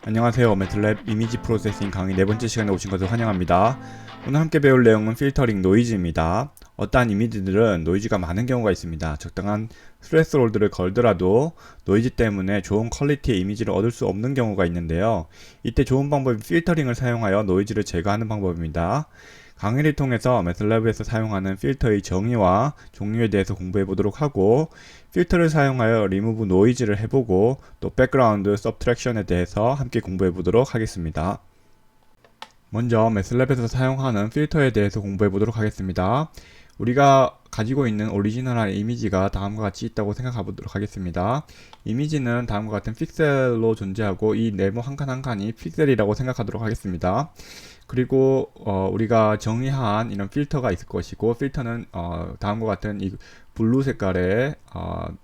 안녕하세요. 매틀랩 이미지 프로세싱 강의 네 번째 시간에 오신 것을 환영합니다. 오늘 함께 배울 내용은 필터링 노이즈입니다. 어떠한 이미지들은 노이즈가 많은 경우가 있습니다. 적당한 스레스홀드를 걸더라도 노이즈 때문에 좋은 퀄리티의 이미지를 얻을 수 없는 경우가 있는데요. 이때 좋은 방법이 필터링을 사용하여 노이즈를 제거하는 방법입니다. 강의를 통해서 매틀랩에서 사용하는 필터의 정의와 종류에 대해서 공부해 보도록 하고, 필터를 사용하여 리무브 노이즈를 해보고, 또 백그라운드 서브트랙션에 대해서 함께 공부해 보도록 하겠습니다. 먼저 매틀랩에서 사용하는 필터에 대해서 공부해 보도록 하겠습니다. 우리가 가지고 있는 오리지널한 이미지가 다음과 같이 있다고 생각해 보도록 하겠습니다. 이미지는 다음과 같은 픽셀로 존재하고, 이 네모 한 칸 한 칸이 픽셀이라고 생각하도록 하겠습니다. 그리고 우리가 정의한 이런 필터가 있을 것이고, 필터는 다음과 같은 이 블루 색깔의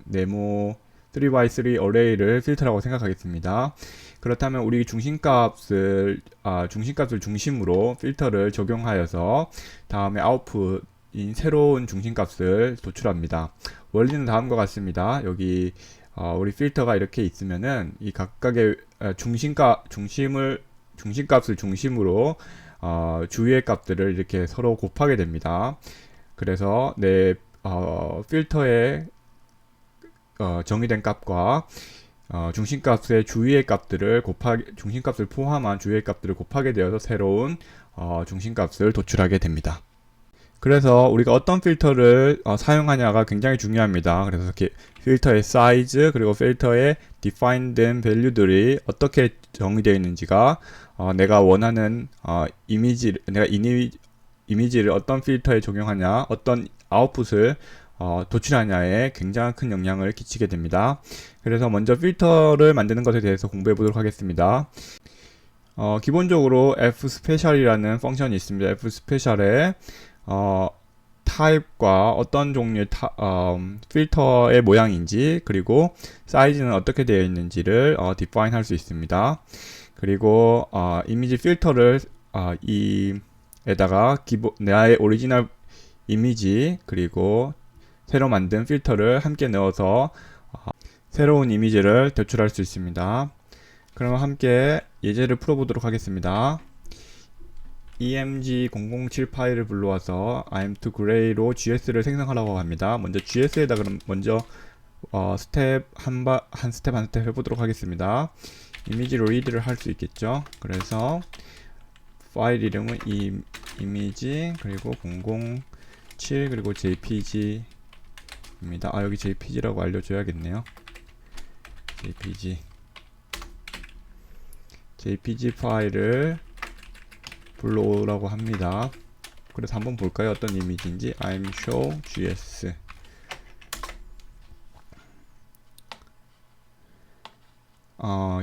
네모 3x3 어레이를 필터라고 생각하겠습니다. 그렇다면 우리 중심값을 중심으로 필터를 적용하여서 다음에 아웃풋인 새로운 중심값을 도출합니다. 원리는 다음과 같습니다. 여기 우리 필터가 이렇게 있으면은 이 각각의 중심값을 중심으로 주위의 값들을 이렇게 서로 곱하게 됩니다. 그래서 내 필터에 정의된 값과 중심값의 주위의 값들을 중심값을 포함한 주위의 값들을 곱하게 되어서 새로운 중심값을 도출하게 됩니다. 그래서 우리가 어떤 필터를 사용하냐가 굉장히 중요합니다. 그래서 이렇게 필터의 사이즈 그리고 필터의 defined된 밸류들이 어떻게 정의되어 있는지가 내가 원하는 이미지를 어떤 필터에 적용하냐, 어떤 아웃풋을 도출하냐에 굉장히 큰 영향을 끼치게 됩니다. 그래서 먼저 필터를 만드는 것에 대해서 공부해 보도록 하겠습니다. 기본적으로 fspecial이라는 펑션이 있습니다. fspecial에 타입과 어떤 종류의 필터의 모양인지, 그리고 사이즈는 어떻게 되어 있는지를 define 할 수 있습니다. 그리고 이미지 필터를 이에다가 나의 오리지널 이미지 그리고 새로 만든 필터를 함께 넣어서 새로운 이미지를 도출할 수 있습니다. 그럼 함께 예제를 풀어보도록 하겠습니다. emg007 파일을 불러와서 I'm2Gray로 GS를 생성하라고 합니다. 먼저 GS에다 그럼 먼저 스텝 한 스텝 해보도록 하겠습니다. 이미지 리드를 할 수 있겠죠. 그래서 파일 이름은 이미지 그리고 007 그리고 jpg 입니다. 여기 jpg라고 알려줘야겠네요. jpg 파일을 불러오라고 합니다. 그래서 한번 볼까요? 어떤 이미지인지. I'm show gs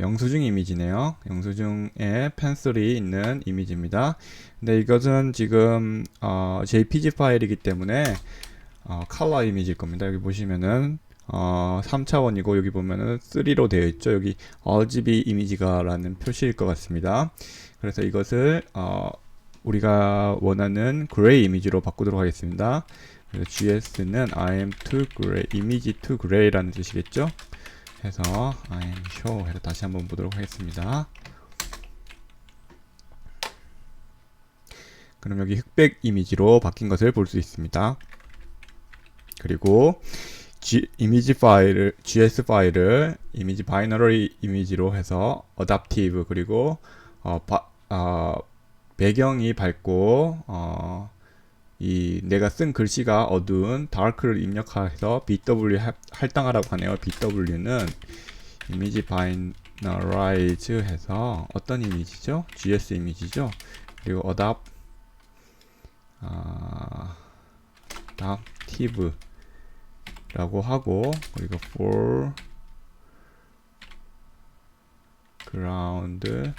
영수증 이미지네요. 영수증에 펜슬이 있는 이미지입니다. 근데 이것은 지금 jpg 파일이기 때문에 컬러 이미지일 겁니다. 여기 보시면은 3차원이고 여기 보면은 3로 되어 있죠. 여기 RGB 이미지가 라는 표시일 것 같습니다. 그래서 이것을 우리가 원하는 그레이 이미지로 바꾸도록 하겠습니다. 그래서 GS는 I'm to gray, 이미지 to gray라는 뜻이겠죠. 해서 I'm show 해서 다시 한번 보도록 하겠습니다. 그럼 여기 흑백 이미지로 바뀐 것을 볼 수 있습니다. 그리고 이미지 파일을 GS 파일을 이미지 바이너리 이미지로 해서 어답티브 그리고 배경이 밝고 내가 쓴 글씨가 어두운 다크를 입력해서 BW 할당하라고 하네요. BW는 이미지 바이너라이즈 해서 어떤 이미지죠? GS 이미지죠. 그리고 adaptive 라고 하고, 그리고 for ground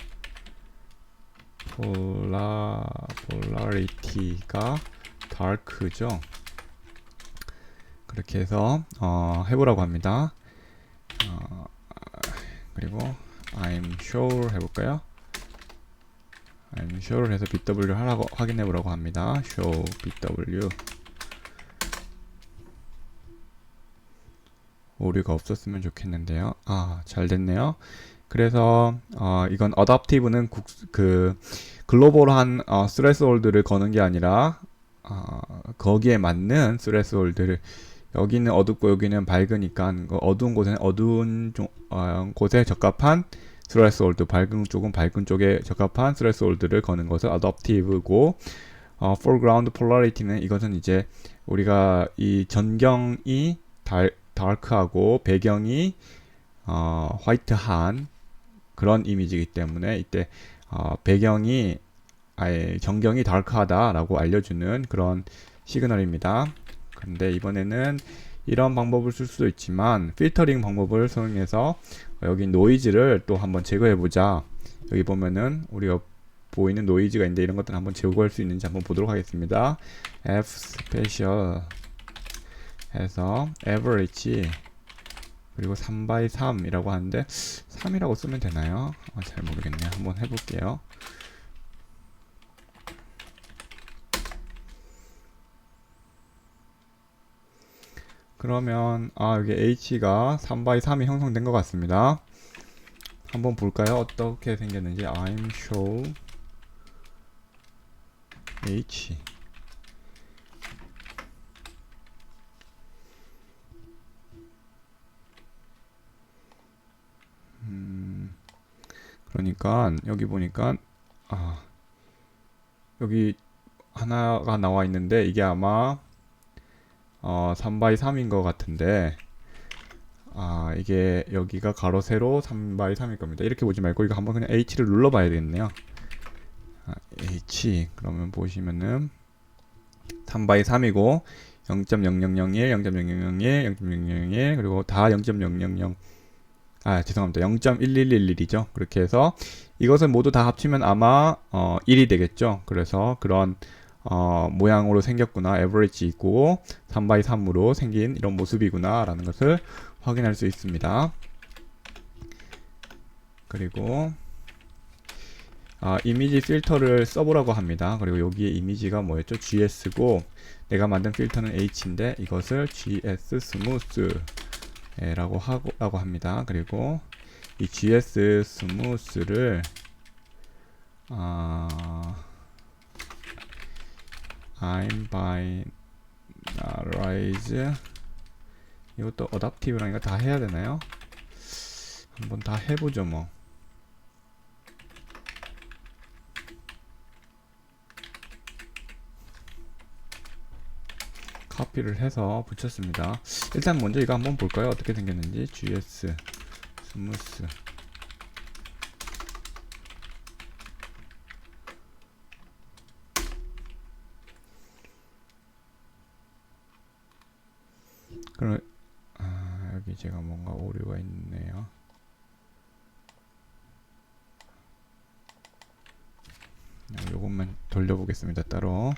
polarity가 dark죠. 그렇게 해서 해보라고 합니다. 그리고 I'm sure 해볼까요? I'm sure 해서 BW 하라고 확인해 보라고 합니다. show BW 오류가 없었으면 좋겠는데요. 잘 됐네요. 그래서 이건 어댑티브는 그 글로벌한 스레스홀드를 거는 게 아니라 거기에 맞는 스레스홀드를, 여기는 어둡고 여기는 밝으니까 그 어두운 곳에는 어두운 곳에 적합한 스레스홀드, 밝은 쪽은 밝은 쪽에 적합한 스레스홀드를 거는 것을 어댑티브고, foreground polarity는 이것은 이제 우리가 이 전경이 다크하고 배경이 화이트한 그런 이미지이기 때문에 이때 배경이 아예 전경이 다크하다라고 알려주는 그런 시그널입니다. 근데 이번에는 이런 방법을 쓸 수도 있지만 필터링 방법을 사용해서 여기 노이즈를 또 한번 제거해 보자. 여기 보면은 우리가 보이는 노이즈가 있는데 이런 것들은 한번 제거할 수 있는지 한번 보도록 하겠습니다. F 스페셜 해서 average 그리고 3x3이라고 하는데 3이라고 쓰면 되나요? 잘 모르겠네요. 한번 해볼게요. 그러면 여기 h가 3x3이 형성된 것 같습니다. 한번 볼까요? 어떻게 생겼는지. I'm show h 그러니까 여기 보니까 여기 하나가 나와 있는데 이게 아마 3x3인 것 같은데 이게 여기가 가로 세로 3x3일 겁니다. 이렇게 보지 말고 이거 한번 그냥 H를 눌러 봐야 되겠네요. H 그러면 보시면은 3x3이고 0.0001, 0.0001, 0.0001 그리고 다 0.000 죄송합니다. 0.1111이죠. 그렇게 해서 이것을 모두 다 합치면 아마 1이 되겠죠. 그래서 그런 모양으로 생겼구나, average이고 3x3으로 생긴 이런 모습이구나 라는 것을 확인할 수 있습니다. 그리고 이미지 필터를 써보라고 합니다. 그리고 여기에 이미지가 뭐였죠? GS고 내가 만든 필터는 H인데 이것을 GS 스무스 라고 합니다. 그리고 이 GS 스무스를 I'm binarize 이것도 어댑티브라니까 다 해야 되나요? 한번 다 해보죠 뭐. 카피를 해서 붙였습니다. 일단 먼저 이거 한번 볼까요? 어떻게 생겼는지. GS 스무스 그럼 여기 제가 뭔가 오류가 있네요. 요것만 돌려보겠습니다. 따로.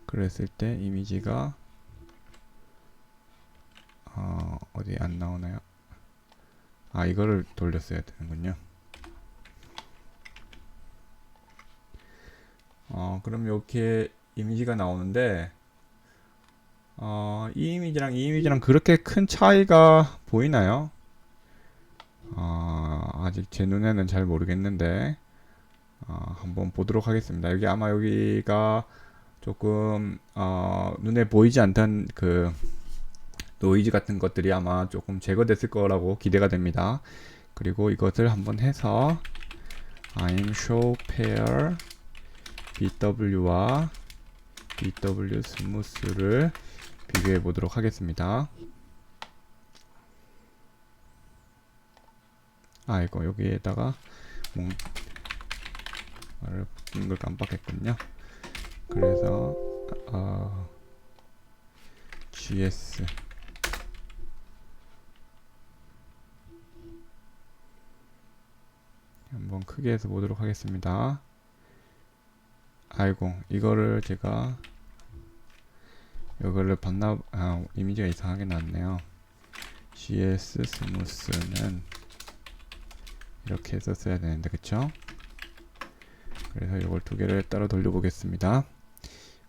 그랬을 때 이미지가 어디 안 나오나요? 이거를 돌렸어야 되는군요. 그럼 이렇게 이미지가 나오는데 이 이미지랑 그렇게 큰 차이가 보이나요? 아직 제 눈에는 잘 모르겠는데 한번 보도록 하겠습니다. 여기 아마 여기가 조금 눈에 보이지 않던 그 노이즈 같은 것들이 아마 조금 제거됐을 거라고 기대가 됩니다. 그리고 이것을 한번 해서 I'm show pair BW와 BW 스무스를 비교해 보도록 하겠습니다. 이거 여기에다가 뭔가를 붙인 걸 깜빡했군요. 그래서 GS 한번 크게 해서 보도록 하겠습니다. 이거를 제가 이거를 이미지가 이상하게 나왔네요. GS 스무스는 이렇게 해서 써야 되는데 그쵸? 그래서 이걸 두 개를 따로 돌려보겠습니다.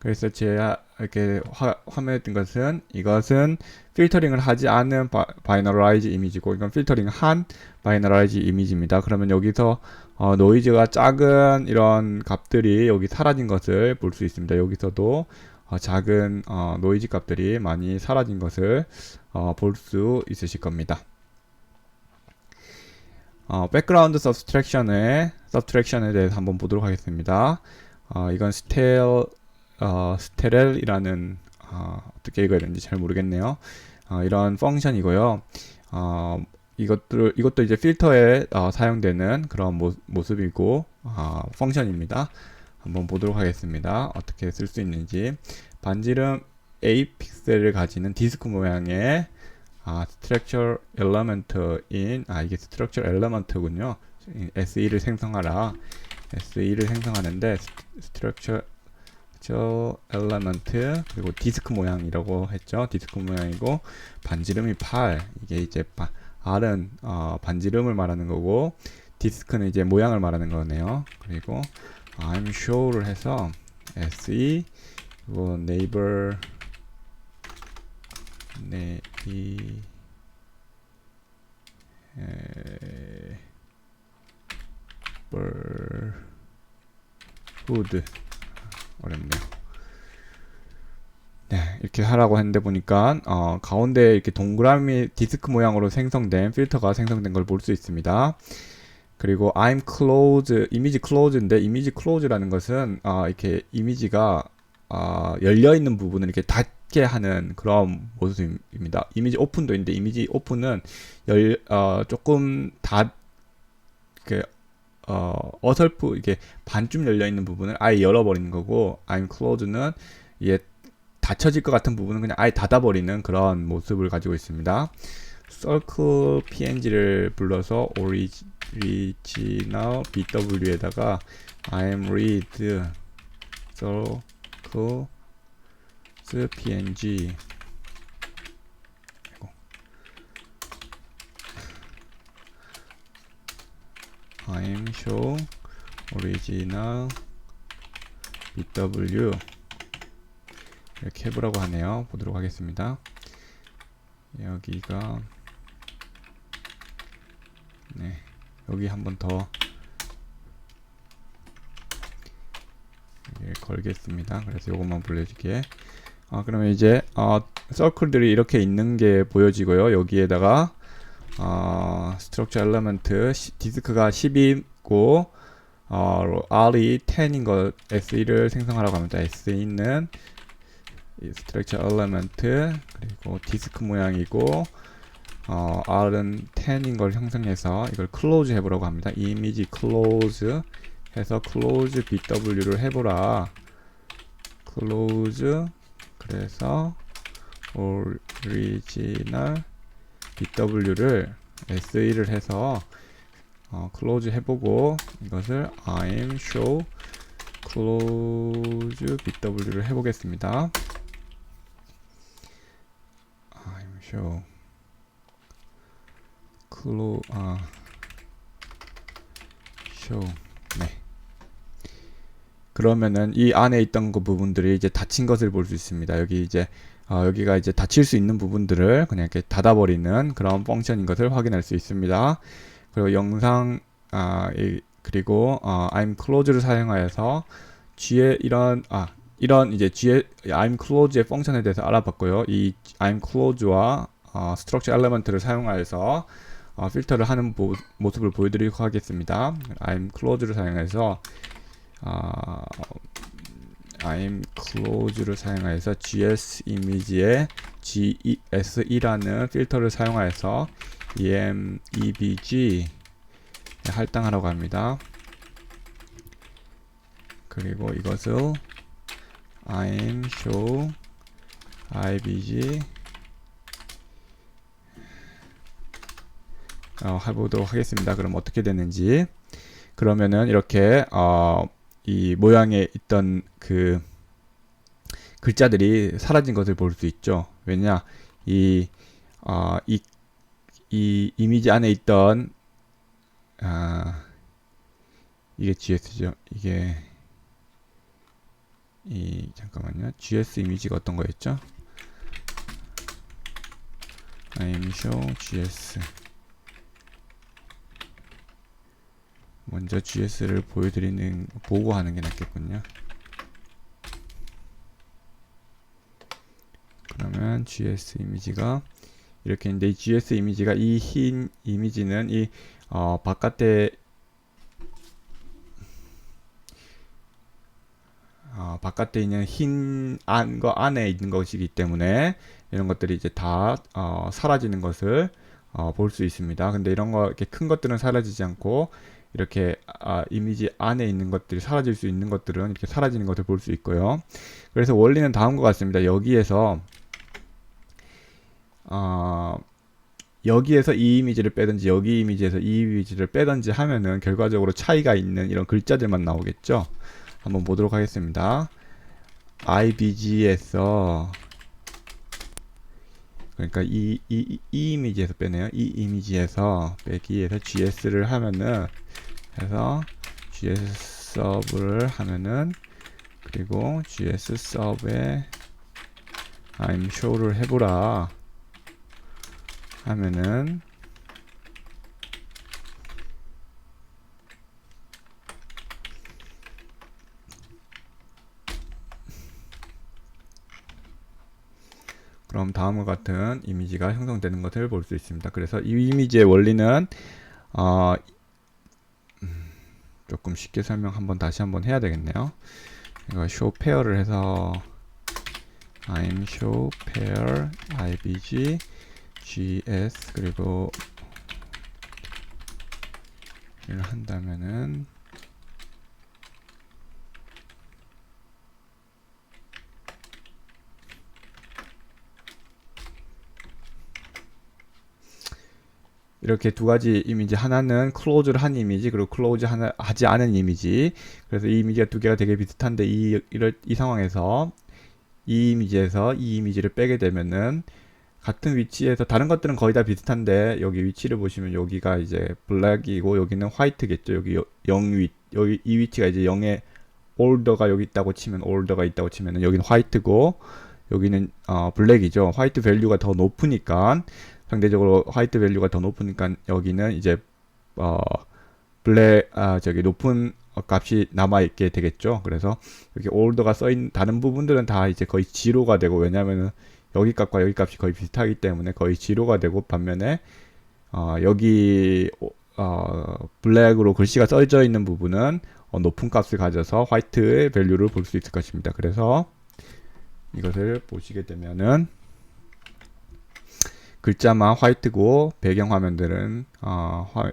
그래서 제가 이렇게 화면에 뜬 것은 이것은 필터링을 하지 않은 바이너라이즈 이미지고 이건 필터링한 바이너라이즈 이미지입니다. 그러면 여기서 노이즈가 작은 이런 값들이 여기 사라진 것을 볼 수 있습니다. 여기서도 작은 노이즈 값들이 많이 사라진 것을 볼 수 있으실 겁니다. 백그라운드 서브트랙션에 대해서 한번 보도록 하겠습니다. 이건 스테렐이라는 어떻게 읽어야 되는지 잘 모르겠네요. 이런 펑션이고요. 이것도 이제 필터에 사용되는 그런 모습이고 펑션입니다. 한번 보도록 하겠습니다. 어떻게 쓸 수 있는지. 반지름 A 픽셀을 가지는 디스크 모양의 structure element인 이게 structure element군요. SE를 생성하라. SE를 생성하는데 structure element 그리고 디스크 모양이라고 했죠. 디스크 모양이고 반지름이 8. 이게 이제 R은 반지름을 말하는 거고 디스크는 이제 모양을 말하는 거네요. 그리고 I'm show를 해서 SE 그리고 neighbor neighborhood 어렵네요. 네, 이렇게 하라고 했는데 보니까 가운데 이렇게 동그라미 디스크 모양으로 생성된 필터가 생성된 걸 볼 수 있습니다. 그리고 I'm close, 이미지 close인데 이미지 close라는 것은 이렇게 이미지가 열려 있는 부분을 이렇게 닫게 하는 그런 모습입니다. 이미지 오픈도 있는데 이미지 오픈은 조금 어설프 이게 반쯤 열려 있는 부분을 아예 열어버리는 거고 I'm close는 이게 닫혀질 것 같은 부분은 그냥 아예 닫아버리는 그런 모습을 가지고 있습니다. circle png를 불러서 original bw에다가 I'm read circle png I'm show original bw 이렇게 해보라고 하네요. 보도록 하겠습니다. 여기가 여기 한번 더 걸겠습니다. 그래서 이것만 불러주기에 그러면 이제 서클들이 이렇게 있는 게 보여지고요. 여기에다가 structure element 디스크가 10이고 R이 10인 것 SE를 생성하라고 합니다. SE는 structure element 그리고 디스크 모양이고 R은 10인 걸 형성해서 이걸 close 해보라고 합니다. 이미지 close 해서 close bw를 해보라. close 그래서 original bw를 SE를 해서 close 해보고 이것을 I'm show close bw를 해보겠습니다. I'm show show 그러면은 이 안에 있던 그 부분들이 이제 닫힌 것을 볼 수 있습니다. 여기 이제 여기가 이제 닫힐 수 있는 부분들을 그냥 이렇게 닫아버리는 그런 펑션인 것을 확인할 수 있습니다. 그리고 영상 그리고 I'm close를 사용하여서 G에 이런 이제 G에 I'm close의 펑션에 대해서 알아봤고요. 이 I'm close와 structure element를 사용하여서 필터를 하는 모습을 보여드리도록 하겠습니다. I'm close를 사용해서 I'm close를 사용해서 GS 이미지에 GSE라는 필터를 사용하여서 EMEBG 할당하라고 합니다. 그리고 이것을 I'm show IBG 해보도록 하겠습니다. 그럼 어떻게 되는지. 그러면은 이렇게 이 모양에 있던 그 글자들이 사라진 것을 볼 수 있죠. 왜냐 이 이미지 안에 있던 이게 GS죠. 이게 잠깐만요. GS 이미지가 어떤 거였죠? I'm show GS. 먼저 GS를 보고 하는 게 낫겠군요. 그러면 GS 이미지가 이렇게 있는데, 이 GS 이미지가, 이 흰 이미지는 바깥에 있는 흰 거 안에 있는 것이기 때문에 이런 것들이 이제 다 사라지는 것을 볼 수 있습니다. 근데 이런 거 이렇게 큰 것들은 사라지지 않고, 이렇게 이미지 안에 있는 것들이 사라질 수 있는 것들은 이렇게 사라지는 것을 볼 수 있고요. 그래서 원리는 다음과 같습니다. 여기에서 이 이미지를 빼든지 여기 이미지에서 이 이미지를 빼든지 하면은 결과적으로 차이가 있는 이런 글자들만 나오겠죠. 한번 보도록 하겠습니다. IBG에서, 그러니까 이 이미지에서 빼네요. 이 이미지에서 빼기에서 GS를 하면은, 해서 GS 서브를 하면은, 그리고 GS 서브에 I'm show를 해보라 하면은, 그럼 다음과 같은 이미지가 형성되는 것을 볼 수 있습니다. 그래서 이 이미지의 원리는 조금 쉽게 다시 한번 해야 되겠네요. 이거 show pair를 해서 I'm show pair ibg gs, 그리고 이를 한다면은 이렇게 두 가지 이미지, 하나는 클로즈를 한 이미지, 그리고 클로즈 하지 않은 이미지. 그래서 이 이미지가 두 개가 되게 비슷한데, 이 상황에서 이 이미지에서 이 이미지를 빼게 되면은 같은 위치에서, 다른 것들은 거의 다 비슷한데 여기 위치를 보시면 여기가 이제 블랙이고 여기는 화이트겠죠. 여기 0 여기 이 위치가 이제 0에 올더가 여기 있다고 치면, 올더가 있다고 치면은 여기는 화이트고 여기는 블랙이죠. 화이트 밸류가 더 높으니까, 상대적으로 화이트 밸류가 더 높으니까 여기는 이제 높은 값이 남아 있게 되겠죠. 그래서 여기 올더가 써있는 다른 부분들은 다 이제 거의 지로가 되고, 왜냐면은 여기 값과 여기 값이 거의 비슷하기 때문에 거의 지로가 되고, 반면에 여기 블랙으로 글씨가 써져 있는 부분은 높은 값을 가져서 화이트의 밸류를 볼 수 있을 것입니다. 그래서 이것을 보시게 되면은 글자만 화이트고 배경 화면들은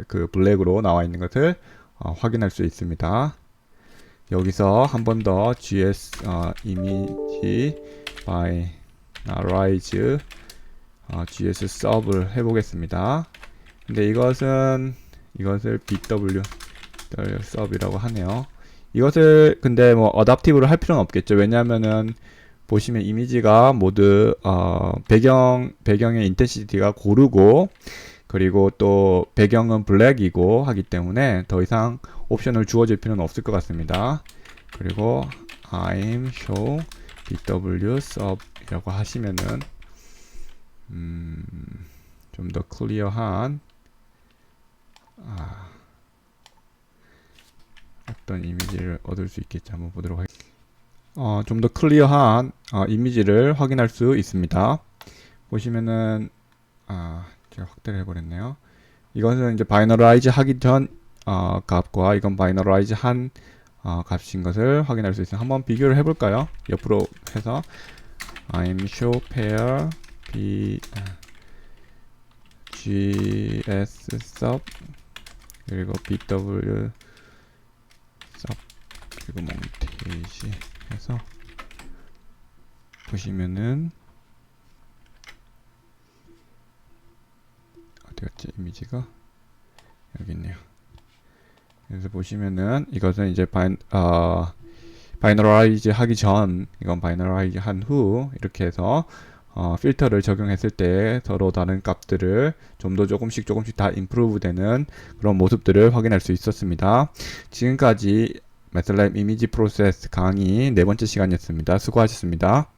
그 블랙으로 나와 있는 것을 확인할 수 있습니다. 여기서 한 번 더 GS 이미지 binarize GS sub를 해보겠습니다. 근데 이것을 BW sub이라고 하네요. 이것을 근데 뭐 어답티브로 할 필요는 없겠죠. 왜냐하면은 보시면 이미지가 모두 배경의 인텐시티가 고르고, 그리고 또 배경은 블랙이고 하기 때문에 더 이상 옵션을 주어질 필요는 없을 것 같습니다. 그리고 I'm show bw sub 이라고 하시면은 좀 더 클리어한 어떤 이미지를 얻을 수 있겠지. 한번 보도록 하겠습니다. 좀 더 클리어한 이미지를 확인할 수 있습니다. 보시면은 제가 확대를 해버렸네요. 이것은 이제 바이너라이즈 하기 전 값과 이건 바이너라이즈 한 값인 것을 확인할 수 있어요. 한번 비교를 해볼까요? 옆으로 해서 I'm show pair gs sub 그리고 bw sub 그리고 몽테이지 해서 보시면은 어디 갔지? 이미지가 여기 있네요. 그래서 보시면은 이것은 이제 바이너라이즈 하기 전, 이건 바이너라이즈 한 후, 이렇게 해서 필터를 적용했을 때 서로 다른 값들을 좀 더 조금씩 다 임프루브 되는 그런 모습들을 확인할 수 있었습니다. 지금까지 매슬랩 이미지 프로세스 강의 네 번째 시간이었습니다. 수고하셨습니다.